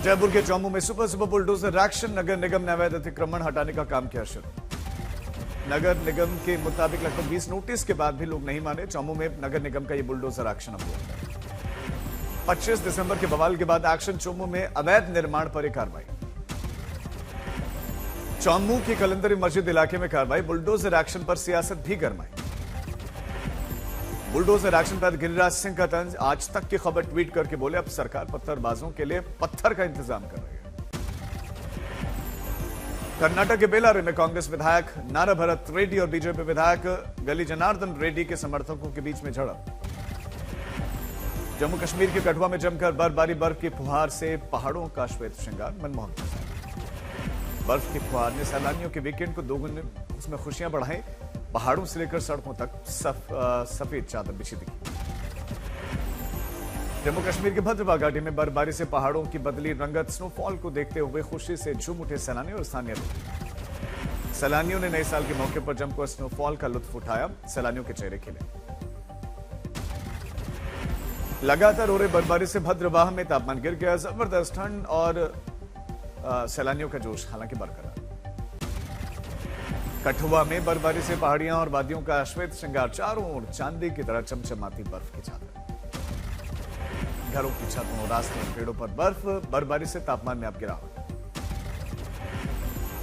जयपुर के चौमू में सुबह सुबह बुलडोजर एक्शन। नगर निगम ने अवैध अतिक्रमण हटाने का काम किया शुरू। नगर निगम के मुताबिक लगभग 20 नोटिस के बाद भी लोग नहीं माने। चौमू में नगर निगम का ये बुलडोजर एक्शन अब हुआ। 25 दिसंबर के बवाल के बाद एक्शन। चौमू में अवैध निर्माण पर कार्रवाई। चौमू की कलंदरी मस्जिद इलाके में कार्रवाई। बुलडोजर एक्शन पर सियासत भी गरमाई। बुलडोजर एक्शन पर गिरिराज सिंह का तंज। आज तक की खबर ट्वीट करके बोले अब सरकार पत्थरबाजों के लिए पत्थर का इंतजाम कर रही है। कर्नाटक के बेलारे में कांग्रेस विधायक नारा भरत रेड्डी और बीजेपी विधायक गली जनार्दन रेड्डी के समर्थकों के बीच में झड़प। जम्मू कश्मीर के कठुआ में जमकर बर्फबारी। बर्फ की फुहार से पहाड़ों का श्वेत श्रृंगार मनमोहक नजारा। बर्फ की फुहार ने सैलानियों के वीकेंड को दोगुने उसमें खुशियां बढ़ाई। पहाड़ों से लेकर सड़कों तक सफेद चादर बिछी दिखी। जम्मू कश्मीर के भद्रवाह घाटी में बर्फबारी से पहाड़ों की बदली रंगत। स्नोफॉल को देखते हुए खुशी से झूम उठे सैलानी और स्थानीय लोग। सैलानियों ने नए साल के मौके पर जमकर स्नोफॉल का लुत्फ उठाया। सैलानियों के चेहरे खिले। लगातार हो रही बर्फबारी से भद्रवाह में तापमान गिर गया। जबरदस्त ठंड और सैलानियों का जोश हालांकि बरकरार। कठुआ में बर्फबारी से पहाड़ियां और वादियों का श्वेत श्रृंगार। चारों ओर चांदी की तरह चमचमाती बर्फ की चादर। घरों की छतों, रास्तों, पेड़ों पर बर्फ। बर्फबारी से तापमान में अब गिरावट।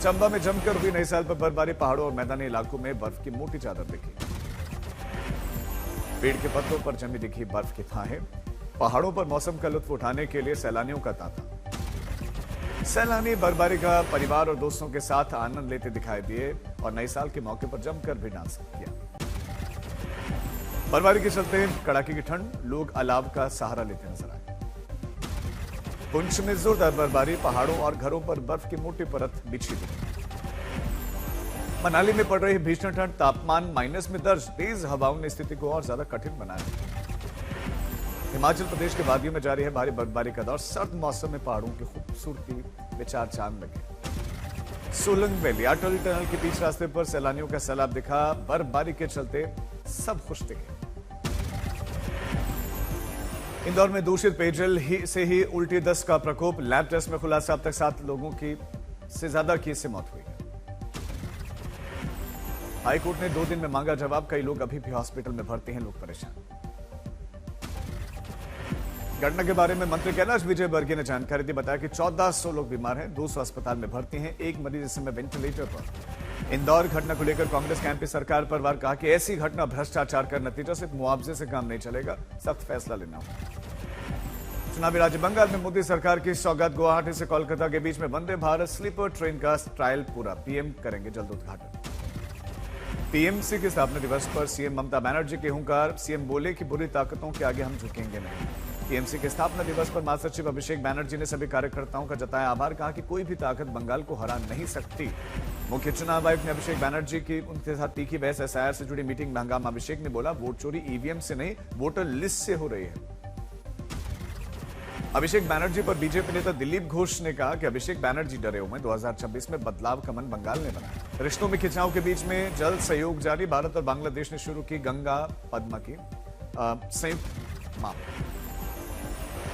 चंबा में जमकर हुई नए साल पर बर्फबारी। पहाड़ों और मैदानी इलाकों में बर्फ की मोटी चादर दिखी। पेड़ के पत्तों पर जमी दिखी बर्फ की थाहें। पहाड़ों पर मौसम का लुत्फ उठाने के लिए सैलानियों का तांता। सैलानी बर्फबारी का परिवार और दोस्तों के साथ आनंद लेते दिखाई दिए और नए साल के मौके पर जमकर भी डांस किया। बर्फबारी के चलते कड़ाके की ठंड, लोग अलाव का सहारा लेते नजर आए। पुंछ में जोरदार बर्फबारी। पहाड़ों और घरों पर बर्फ की मोटी परत बिछी हुई। मनाली में पड़ रही भीषण ठंड। तापमान माइनस में दर्ज। तेज हवाओं ने स्थिति को और ज्यादा कठिन बनाया। हिमाचल प्रदेश के वादियों में जारी है भारी बर्फबारी का दौर। सर्द मौसम में पहाड़ों की खूबसूरती बेचार चांद लगे। सोलंग वैली अटल टनल के बीच रास्ते पर सैलानियों का सैलाब दिखा। बर्फबारी के चलते सब खुश दिखे। इंदौर में दूषित पेयजल से ही उल्टी दस्त का प्रकोप। लैब टेस्ट में खुलासा, अब तक 7 लोगों की से ज्यादा की इससे मौत हुई। हाईकोर्ट ने 2 दिन में मांगा जवाब। कई लोग अभी भी हॉस्पिटल में भर्ती हैं, लोग परेशान। घटना के बारे में मंत्री कैलाश विजयवर्गीय ने जानकारी दी। बताया कि 1400 लोग बीमार हैं, 200 अस्पताल में भर्ती हैं, एक मरीज इस समय वेंटिलेटर पर। इंदौर घटना को लेकर कांग्रेस के एमपी सरकार पर वार कहा कि ऐसी घटना भ्रष्टाचार का नतीजा, सिर्फ मुआवजे से काम नहीं चलेगा, सख्त फैसला लेना होगा। चुनावी राज्य बंगाल में मोदी सरकार की सौगात। गुवाहाटी से कोलकाता के बीच में वंदे भारत स्लीपर ट्रेन का ट्रायल पूरा। पीएम करेंगे जल्द उद्घाटन। टीएमसी के स्थापना दिवस पर सीएम ममता बनर्जी के हुंकार। सीएम बोले कि बुरी ताकतों के आगे हम झुकेंगे नहीं। टीएमसी के स्थापना दिवस पर महासचिव अभिषेक बनर्जी ने सभी कार्यकर्ताओं का जताया आभार। कहा कि कोई भी ताकत बंगाल को हरा नहीं सकती। मुख्य चुनाव आयुक्त ने अभिषेक बनर्जी की उनके साथ तीखी बहस। एसआईआर से जुड़ी मीटिंग में हंगामा। अभिषेक ने बोला वोट चोरी ईवीएम से नहीं, वोटर लिस्ट से हो रही है। अभिषेक बनर्जी पर बीजेपी नेता दिलीप घोष ने कहा कि अभिषेक बनर्जी डरे हुए। 2026 में बदलाव का मन बंगाल ने बनाया। रिश्तों में खिंचाव के बीच में जल सहयोग जारी। भारत और बांग्लादेश ने शुरू की गंगा पद्मा की संयुक्त मामला।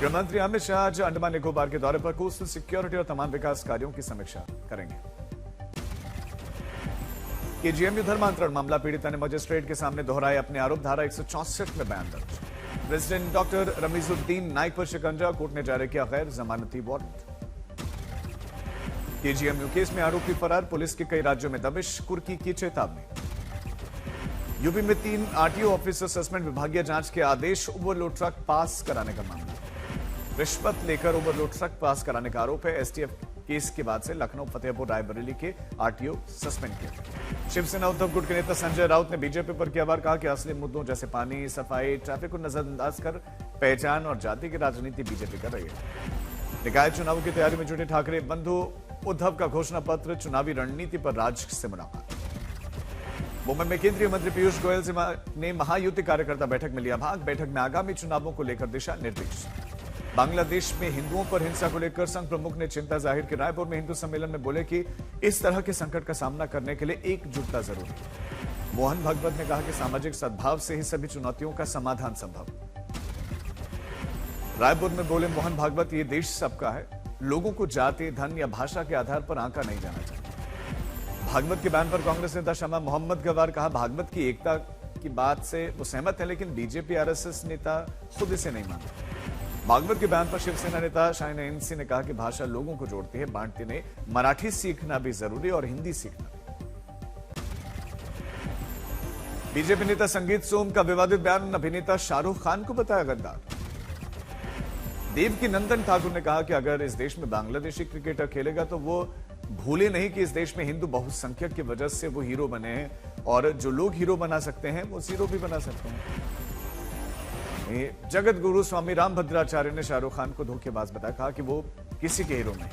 गृहमंत्री अमित शाह आज अंडमान निकोबार के दौरे पर कोस्टल सिक्योरिटी और तमाम विकास कार्यों की समीक्षा करेंगे। केजीएमयू धर्मांतरण मामला। पीड़िता ने मजिस्ट्रेट के सामने दोहराए अपने आरोप। धारा 164 में बयान दर्ज। प्रेसिडेंट डॉक्टर रमीजुद्दीन नाइक पर शिकंजा। कोर्ट ने जारी किया गैर जमानती वारंट। केजीएमयू केस में आरोपी फरार। पुलिस के कई राज्यों में दबिश। कुर्की की चेतावनी। यूपी में 3 आरटीओ ऑफिसर सस्पेंड। विभागीय जांच के आदेश। ओवरलोड ट्रक पास कराने का मामला। रिश्वत लेकर ओवरलोड ट्रक पास कराने का आरोप है। एसटीएफ केस के बाद से लखनऊ, फतेहपुर, रायबरेली के आरटीओ सस्पेंड किए गए। शिवसेना उद्धव गुट के नेता संजय राउत ने बीजेपी पर किया वार। कहा कि असली मुद्दों जैसे पानी, सफाई, ट्रैफिक को नजरअंदाज कर पहचान और जाति की राजनीति बीजेपी कर रही है। निकाय चुनावों की तैयारी में जुटे ठाकरे बंधु। उद्धव का घोषणा पत्र। चुनावी रणनीति पर राज से मुलाकात। मुंबई में केंद्रीय मंत्री पीयूष गोयल ने महायुति कार्यकर्ता बैठक में लिया भाग। बैठक में आगामी चुनावों को लेकर दिशा निर्देश। बांग्लादेश में हिंदुओं पर हिंसा को लेकर संघ प्रमुख ने चिंता जाहिर की। रायपुर में हिंदू सम्मेलन में बोले कि इस तरह के संकट का सामना करने के लिए एकजुटता जरूरी है। मोहन भागवत ने कहा कि सामाजिक सद्भाव से ही सभी चुनौतियों का समाधान संभव। रायपुर में बोले मोहन भागवत, ये देश सबका है, लोगों को जाति, धन या भाषा के आधार पर आंका नहीं जाना चाहिए। भागवत के बैन पर कांग्रेस नेता शमा मोहम्मद गवार कहा, भागवत की एकता की बात से वो सहमत है, लेकिन बीजेपी आरएसएस नेता खुद इसे नहीं मानते। भागवत के बैन पर शिवसेना नेता शाहीन एनसी ने कहा कि भाषा लोगों को जोड़ती है, बांटती नहीं। मराठी सीखना भी जरूरी और हिंदी सीखना भी। बीजेपी नेता संगीत सोम का विवादित बयान अभिनेता शाहरुख खान को बताया गद्दार। देवकी नंदन ठाकुर ने कहा कि अगर इस देश में बांग्लादेशी क्रिकेटर खेलेगा तो वो भूले नहीं कि इस देश में हिंदू बहुसंख्यक की वजह से वो हीरो बने हैं, और जो लोग हीरो बना सकते हैं वो जीरो भी बना सकते हैं। जगत गुरु स्वामी रामभद्राचार्य ने शाहरुख खान को धोखेबाज बताया, कहा कि वो किसी के हीरो नहीं।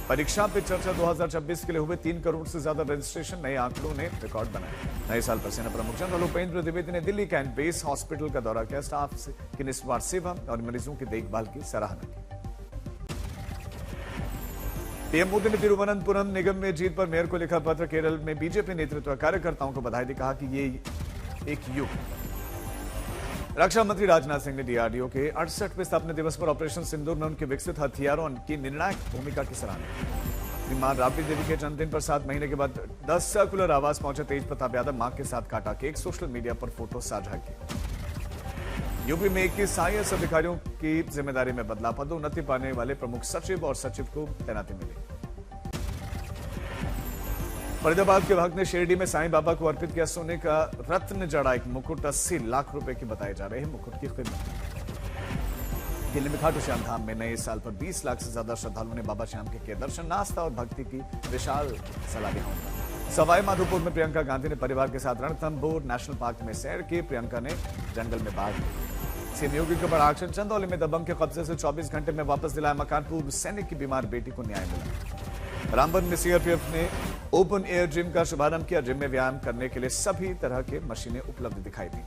परीक्षा पे चर्चा 2026 के लिए हुए 3 करोड़ से ज्यादा रजिस्ट्रेशन, नए आंकड़ों ने रिकॉर्ड बनाया। नए साल पर सेना प्रमुख जनरल उपेंद्र द्विवेदी ने दिल्ली कैंट बेस हॉस्पिटल का दौरा किया, स्टाफ की निस्वार्थ सेवा और मरीजों की देखभाल की सराहना की। पीएम मोदी ने तिरुवनंतपुरम निगम में जीत पर मेयर को लिखा पत्र, केरल में बीजेपी नेतृत्व कार्यकर्ताओं को बधाई दी, कहा कि ये एक युग। रक्षा मंत्री राजनाथ सिंह ने डीआरडीओ के 68वें स्थापना दिवस पर ऑपरेशन सिंदूर में उनके विकसित हथियारों की निर्णायक भूमिका की सराहना की। मां राबड़ी देवी के जन्मदिन पर 7 महीने के बाद 10 सर्कुलर आवास पहुंचे तेज प्रताप यादव, मां के साथ काटा केक, सोशल मीडिया पर फोटो साझा की। यूपी में 21 आईएएस अधिकारियों की जिम्मेदारी में बदलाव, पदोन्नति पाने वाले प्रमुख सचिव और सचिव को तैनाती मिली। फरीदाबाद के भक्त ने शिरडी में साईं बाबा को अर्पित किया सोने का रत्न जड़ा एक मुकुट, 80 लाख रुपए की बताई जा रही है मुकुट की कीमत। दिल्ली में खाटू श्याम धाम में नए साल पर 20 लाख से ज्यादा श्रद्धालुओं ने बाबा श्याम के किए दर्शन, नाश्ता और भक्ति की विशाल सलाहियों का। सवाई माधोपुर में प्रियंका गांधी ने परिवार के साथ रणथंभौर नेशनल पार्क में सैर की, प्रियंका ने जंगल में बाघ सीएम योगी के ऊपर एक्शन, चंदौली में दबंग के कब्जे से 24 घंटे में वापस दिलाया मकान, पूर्व सैनिक की बीमार बेटी को न्याय मिला। रामबन में सीआरपीएफ ने ओपन एयर जिम का शुभारंभ किया, जिम में व्यायाम करने के लिए सभी तरह के मशीनें उपलब्ध दिखाई दी।